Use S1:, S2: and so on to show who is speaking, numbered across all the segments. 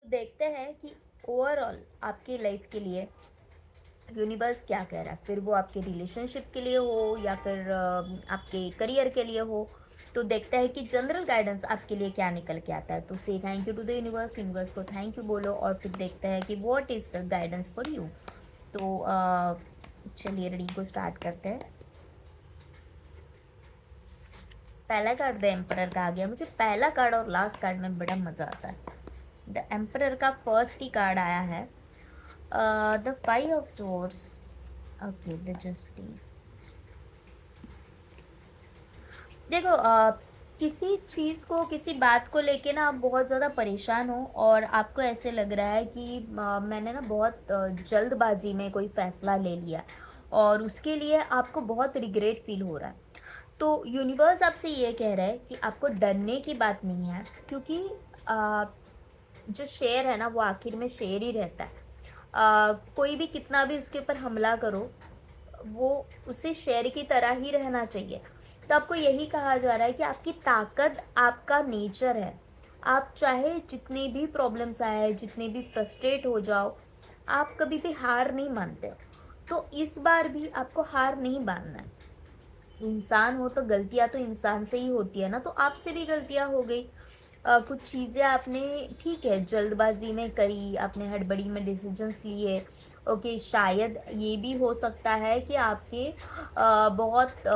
S1: देखते हैं कि ओवरऑल आपकी लाइफ के लिए यूनिवर्स क्या कह रहा है, फिर वो आपके रिलेशनशिप के लिए हो या फिर आपके करियर के लिए हो। तो देखते हैं कि जनरल गाइडेंस आपके लिए क्या निकल के आता है। तो say thank you to the universe, universe को थैंक यू बोलो और फिर देखते हैं कि what is the guidance for you. तो चलिए रीडिंग को स्टार्ट करते हैं। पहला कार्ड द एम्परर का आ गया। मुझे पहला कार्ड और लास्ट कार्ड में बड़ा मज़ा आता है। द एम्परर का फर्स्ट ही कार्ड आया है। The five of swords, okay, the justice. देखो, किसी चीज़ को, किसी बात को लेके ना आप बहुत ज़्यादा परेशान हो और आपको ऐसे लग रहा है कि मैंने ना बहुत जल्दबाजी में कोई फ़ैसला ले लिया और उसके लिए आपको बहुत रिग्रेट फ़ील हो रहा है। तो यूनिवर्स आपसे ये कह रहा है कि आपको डरने की बात नहीं है, क्योंकि अ, जो शेर है ना वो आखिर में शेर ही रहता है। कोई भी कितना भी उसके ऊपर हमला करो, वो उसे शेर की तरह ही रहना चाहिए। तो आपको यही कहा जा रहा है कि आपकी ताकत आपका नेचर है। आप चाहे जितनी भी प्रॉब्लम्स आए, जितने भी फ्रस्ट्रेट हो जाओ, आप कभी भी हार नहीं मानते हो। तो इस बार भी आपको हार नहीं मानना है। इंसान हो तो गलतियाँ तो इंसान से ही होती है ना, तो आपसे भी गलतियाँ हो गई। कुछ चीज़ें आपने, ठीक है, जल्दबाजी में करी, आपने हड़बड़ी में डिसीजंस लिए। ओके, शायद ये भी हो सकता है कि आपके बहुत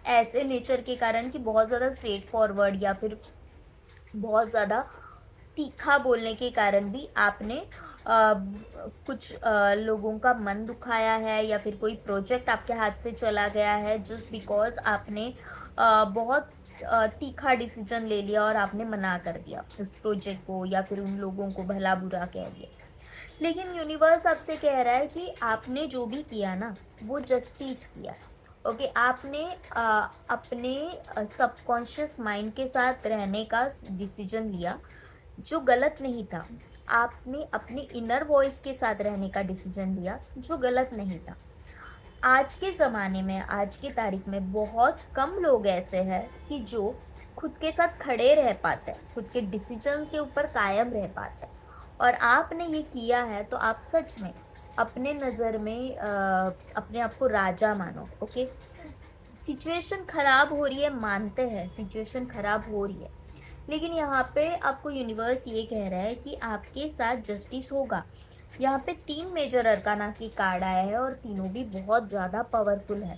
S1: ऐसे नेचर के कारण कि बहुत ज़्यादा स्ट्रेट फॉरवर्ड या फिर बहुत ज़्यादा तीखा बोलने के कारण भी आपने कुछ लोगों का मन दुखाया है या फिर कोई प्रोजेक्ट आपके हाथ से चला गया है जस्ट बिकॉज़ आपने बहुत तीखा डिसीजन ले लिया और आपने मना कर दिया उस प्रोजेक्ट को या फिर उन लोगों को भला बुरा कह दिया। लेकिन यूनिवर्स आपसे कह रहा है कि आपने जो भी किया ना वो जस्टिस किया। ओके, आपने अपने सबकॉन्शियस माइंड के साथ रहने का डिसीजन लिया जो गलत नहीं था। आपने अपने इनर वॉइस के साथ रहने का डिसीजन लिया जो गलत नहीं था। आज के ज़माने में, आज की तारीख में बहुत कम लोग ऐसे हैं कि जो खुद के साथ खड़े रह पाते हैं, खुद के डिसीजन के ऊपर कायम रह पाते हैं। और आपने ये किया है तो आप सच में अपने नज़र में अपने आप को राजा मानो। ओके, सिचुएशन खराब हो रही है, मानते हैं सिचुएशन खराब हो रही है, लेकिन यहाँ पे आपको यूनिवर्स ये कह रहा है कि आपके साथ जस्टिस होगा। यहाँ पे 3 मेजर अरकाना की कार्ड आया है और तीनों भी बहुत ज़्यादा पावरफुल है।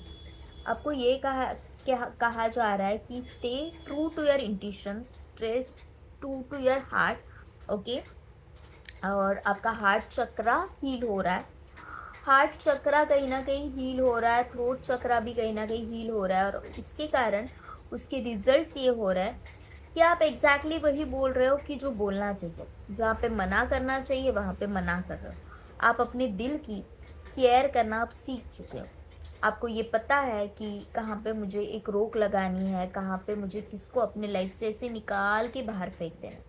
S1: आपको ये कहा जा रहा है कि stay true to your intuitions, stay true to your heart. Okay, और आपका हार्ट चक्रा हील हो रहा है। हार्ट चक्रा कहीं ना कहीं हील हो रहा है, थ्रोट चक्रा भी कहीं ना कहीं हील हो रहा है और इसके कारण उसके रिजल्ट्स ये हो रहा है कि आप एग्जैक्टली वही बोल रहे हो कि जो बोलना चाहिए। जहाँ पे मना करना चाहिए वहाँ पे मना कर रहे हो। आप अपने दिल की केयर करना आप सीख चुके हो। आपको ये पता है कि कहाँ पे मुझे एक रोक लगानी है, कहाँ पे मुझे किसको अपने लाइफ से ऐसे निकाल के बाहर फेंक देना है,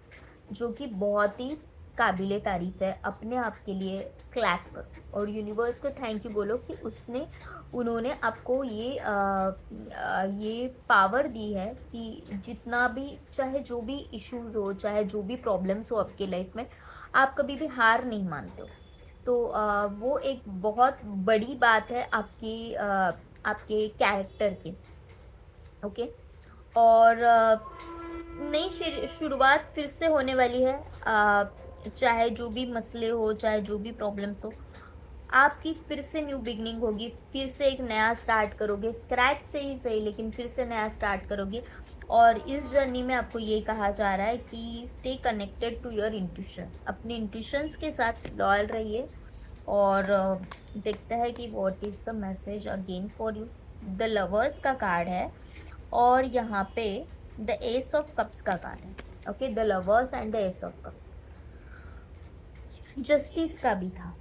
S1: जो कि बहुत ही काबिले तारीफ़ है। अपने आप के लिए क्लैप करो और यूनिवर्स को थैंक यू बोलो कि उन्होंने आपको ये पावर दी है कि जितना भी, चाहे जो भी इश्यूज़ हो, चाहे जो भी प्रॉब्लम्स हो आपके लाइफ में, आप कभी भी हार नहीं मानते हो। तो वो एक बहुत बड़ी बात है आपके कैरेक्टर की। ओके, और नई शुरुआत फिर से होने वाली है। चाहे जो भी मसले हो, चाहे जो भी प्रॉब्लम्स हो, आपकी फिर से न्यू बिगनिंग होगी। फिर से एक नया स्टार्ट करोगे, स्क्रैच से ही सही लेकिन फिर से नया स्टार्ट करोगे। और इस जर्नी में आपको ये कहा जा रहा है कि stay connected to your intuitions, अपने इंट्यूशंस के साथ लॉयल रहिए। और देखते हैं कि what is the message again for you. The lovers का कार्ड है और यहाँ पे द एस ऑफ कप्स का कार्ड है। Okay, the lovers and the ace of cups, justice का भी था,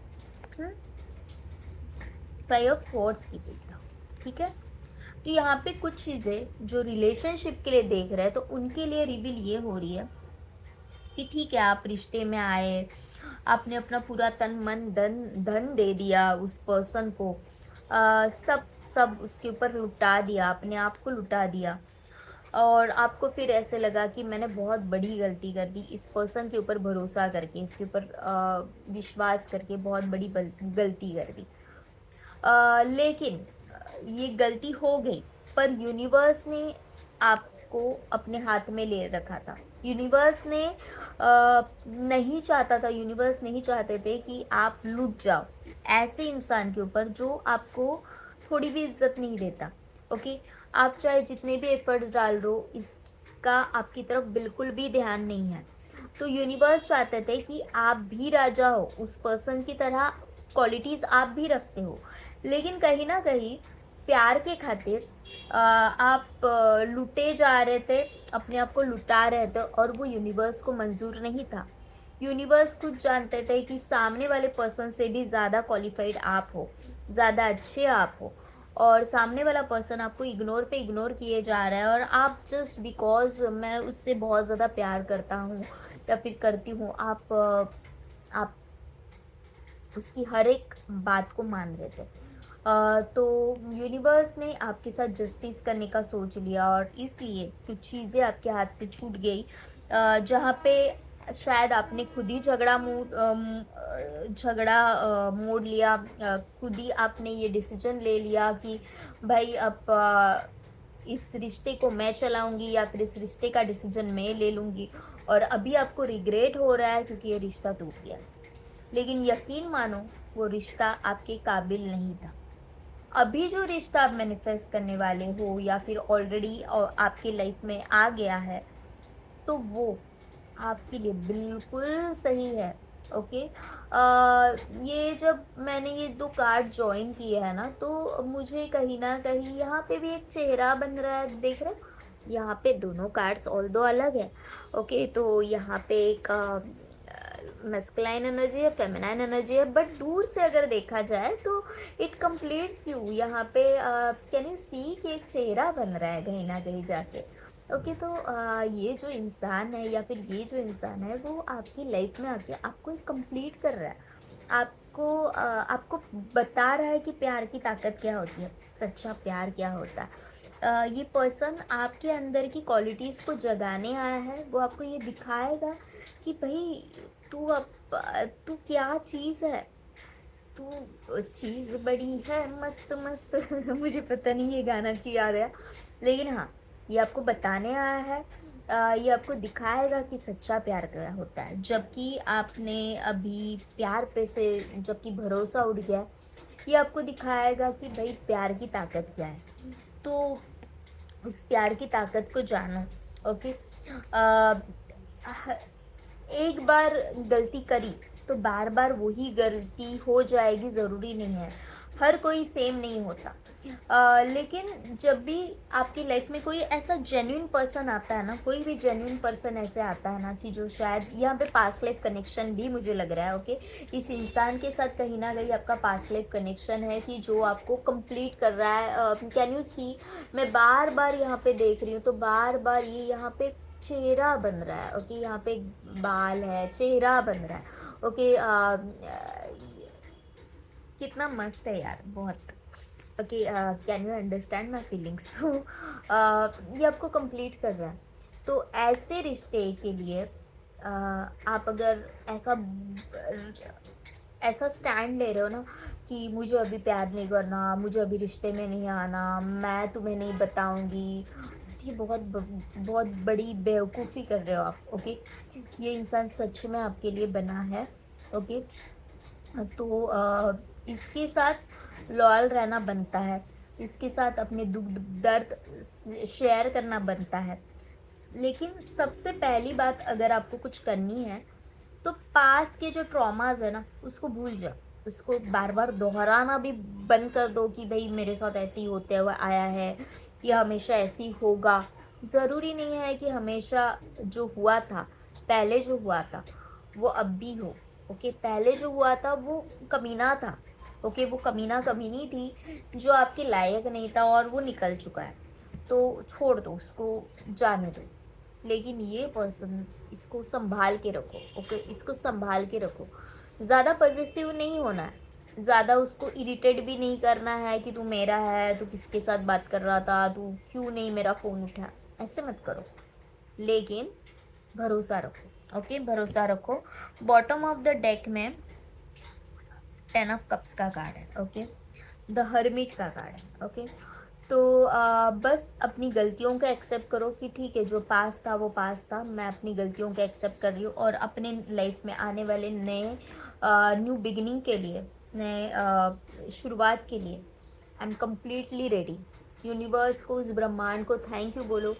S1: फाइव ऑफ स्वॉर्ड्स की भी था। ठीक है, तो यहाँ पे कुछ चीज़ें जो रिलेशनशिप के लिए देख रहे हैं तो उनके लिए रिवील ये हो रही है कि ठीक है, आप रिश्ते में आए, आपने अपना पूरा तन मन धन धन दे दिया उस पर्सन को, सब सब उसके ऊपर लुटा दिया, अपने आप को लुटा दिया। और आपको फिर ऐसे लगा कि मैंने बहुत बड़ी गलती कर दी इस पर्सन के ऊपर भरोसा करके, इसके ऊपर विश्वास करके बहुत बड़ी गलती कर दी। लेकिन ये गलती हो गई, पर यूनिवर्स ने आपको अपने हाथ में ले रखा था। यूनिवर्स ने नहीं चाहता था, यूनिवर्स नहीं चाहते थे कि आप लुट जाओ ऐसे इंसान के ऊपर जो आपको थोड़ी भी इज्जत नहीं देता। ओके, आप चाहे जितने भी एफर्ट्स डाल रहे हो, इसका आपकी तरफ बिल्कुल भी ध्यान नहीं है। तो यूनिवर्स चाहते थे कि आप भी राजा हो, उस पर्सन की तरह क्वालिटीज़ आप भी रखते हो, लेकिन कहीं ना कहीं प्यार के खातिर आप लुटे जा रहे थे, अपने आप को लुटा रहे थे, और वो यूनिवर्स को मंजूर नहीं था। यूनिवर्स खुद जानते थे कि सामने वाले पर्सन से भी ज़्यादा क्वालिफाइड आप हो, ज़्यादा अच्छे आप हो, और सामने वाला पर्सन आपको इग्नोर पे इग्नोर किए जा रहा है, और आप जस्ट बिकॉज मैं उससे बहुत ज़्यादा प्यार करता हूँ या फिर करती हूँ, आप उसकी हर एक बात को मान रहे थे। तो यूनिवर्स ने आपके साथ जस्टिस करने का सोच लिया, और इसलिए कुछ चीज़ें आपके हाथ से छूट गई, जहाँ पे शायद आपने खुद ही झगड़ा मोड़ लिया, खुद ही आपने ये डिसीजन ले लिया कि भाई अब इस रिश्ते को मैं चलाऊंगी, या फिर इस रिश्ते का डिसीजन मैं ले लूँगी, और अभी आपको रिग्रेट हो रहा है क्योंकि ये रिश्ता टूट गया। लेकिन यकीन मानो, वो रिश्ता आपके काबिल नहीं था। अभी जो रिश्ता आप मैनिफेस्ट करने वाले हो, या फिर ऑलरेडी आपकी लाइफ में आ गया है, तो वो आपके लिए बिल्कुल सही है। ओके, ये जब मैंने ये 2 कार्ड जॉइन किए हैं ना, तो मुझे कहीं ना कहीं यहाँ पे भी एक चेहरा बन रहा है, देख रहे हो? यहाँ पे दोनों कार्ड्स ऑल दो अलग है। ओके, तो यहाँ पे एक मस्कुलाइन एनर्जी है, फेमिनाइन एनर्जी है, बट दूर से अगर देखा जाए तो इट कंप्लीट्स यू। यहाँ पे कैन यू सी कि एक चेहरा बन रहा है कहीं ना कहीं जाके। ओके, तो ये जो इंसान है, या फिर ये जो इंसान है, वो आपकी लाइफ में आके आपको एक कंप्लीट कर रहा है, आपको बता रहा है कि प्यार की ताकत क्या होती है, सच्चा प्यार क्या होता है। ये पर्सन आपके अंदर की क्वालिटीज़ को जगाने आया है, वो आपको ये दिखाएगा कि भाई तू क्या चीज़ है, तू चीज़ बड़ी है मस्त मस्त मुझे पता नहीं ये गाना क्यों याद आया, लेकिन हाँ, ये आपको बताने आया है, ये आपको दिखाएगा कि सच्चा प्यार क्या होता है। जबकि आपने अभी प्यार पे से जबकि भरोसा उठ गया है, ये आपको दिखाएगा कि भाई प्यार की ताकत क्या है। तो उस प्यार की ताकत को जानो। ओके, एक बार गलती करी तो बार बार वही गलती हो जाएगी ज़रूरी नहीं है, हर कोई सेम नहीं होता। लेकिन जब भी आपकी लाइफ में कोई ऐसा जेन्युइन पर्सन आता है ना, कोई भी जेन्युइन पर्सन ऐसे आता है ना, कि जो शायद यहाँ पे पास्ट लाइफ कनेक्शन भी मुझे लग रहा है। ओके, इस इंसान के साथ कहीं ना कहीं आपका पास्ट लाइफ कनेक्शन है, कि जो आपको कंप्लीट कर रहा है। कैन यू सी, मैं बार बार यहाँ पे देख रही हूँ, तो बार बार ये यहाँ पे चेहरा बन रहा है। ओके, यहाँ पे बाल है, चेहरा बन रहा है। ओके, कितना मस्त है यार, बहुत। Okay, can you understand my feelings? तो ये आपको कंप्लीट कर रहा है। तो ऐसे रिश्ते के लिए आप अगर ऐसा स्टैंड ले रहे हो ना, कि मुझे अभी प्यार नहीं करना, मुझे अभी रिश्ते में नहीं आना, मैं तुम्हें नहीं बताऊंगी, ये बहुत बड़ी बेवकूफ़ी कर रहे हो आप। ओके, ये इंसान सच में आपके लिए बना है। ओके, तो इसके साथ लॉयल रहना बनता है, इसके साथ अपने दुख दर्द शेयर करना बनता है। लेकिन सबसे पहली बात, अगर आपको कुछ करनी है, तो पास के जो ट्रॉमाज है ना, उसको भूल जाओ, उसको बार बार दोहराना भी बंद कर दो कि भाई मेरे साथ ऐसे ही होते हुआ आया है, या हमेशा ऐसे ही होगा। ज़रूरी नहीं है कि हमेशा जो हुआ था, पहले जो हुआ था वो अब भी हो। ओके, पहले जो हुआ था वो कमीना था। ओके, वो कमीना कमीनी थी जो आपके लायक नहीं था, और वो निकल चुका है, तो छोड़ दो उसको, जाने दो। लेकिन ये पर्सन, इसको संभाल के रखो। ओके, इसको संभाल के रखो, ज़्यादा पॉजेसिव नहीं होना है, ज़्यादा उसको इरिटेट भी नहीं करना है कि तू मेरा है, तू किसके साथ बात कर रहा था, तू क्यों नहीं मेरा फ़ोन उठा। ऐसे मत करो, लेकिन भरोसा रखो। ओके, भरोसा रखो। बॉटम ऑफ द डेक में 10 ऑफ कप्स का कार्ड है। ओके, द हर्मिट का कार्ड है। ओके, तो बस अपनी गलतियों को एक्सेप्ट करो कि ठीक है, जो पास था वो पास था, मैं अपनी गलतियों को एक्सेप्ट कर रही हूँ और अपने लाइफ में आने वाले नए न्यू बिगिनिंग के लिए, नए शुरुआत के लिए I am completely ready. Universe को, उस ब्रह्मांड को थैंक यू बोलो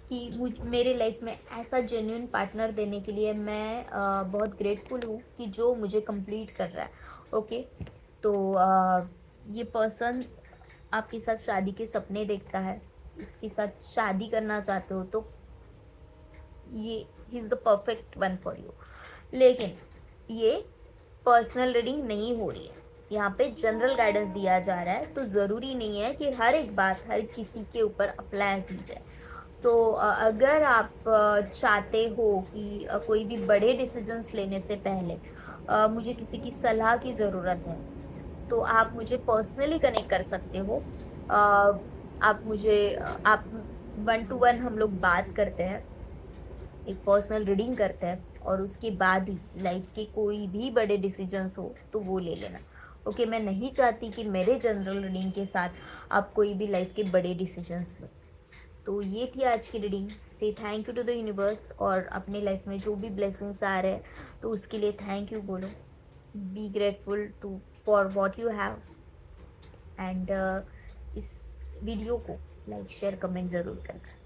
S1: कि मेरे लाइफ में ऐसा जेन्युइन पार्टनर देने के लिए मैं बहुत ग्रेटफुल हूँ कि जो मुझे कंप्लीट कर रहा है। ओके, तो ये पर्सन आपके साथ शादी के सपने देखता है, इसके साथ शादी करना चाहते हो तो ये he is the perfect one for you. लेकिन ये पर्सनल रीडिंग नहीं हो रही है, यहाँ पे जनरल गाइडेंस दिया जा रहा है, तो ज़रूरी नहीं है कि हर एक बात हर किसी के ऊपर अप्लाई की जाए। तो अगर आप चाहते हो कि कोई भी बड़े डिसीजंस लेने से पहले मुझे किसी की सलाह की ज़रूरत है, तो आप मुझे पर्सनली कनेक्ट कर सकते हो। आप मुझे आप 1 to 1 हम लोग बात करते हैं, एक पर्सनल रीडिंग करते हैं और उसके बाद ही लाइफ के कोई भी बड़े डिसीजंस हो तो वो ले लेना। ओके, मैं नहीं चाहती कि मेरे जनरल रीडिंग के साथ आप कोई भी लाइफ के बड़े डिसीजंस लो। तो ये थी आज की reading. Say thank you to the universe, और अपने लाइफ में जो भी ब्लेसिंग्स आ रहे हैं तो उसके लिए थैंक यू बोलो। Be grateful to for what you have, and इस वीडियो को लाइक शेयर कमेंट ज़रूर करना।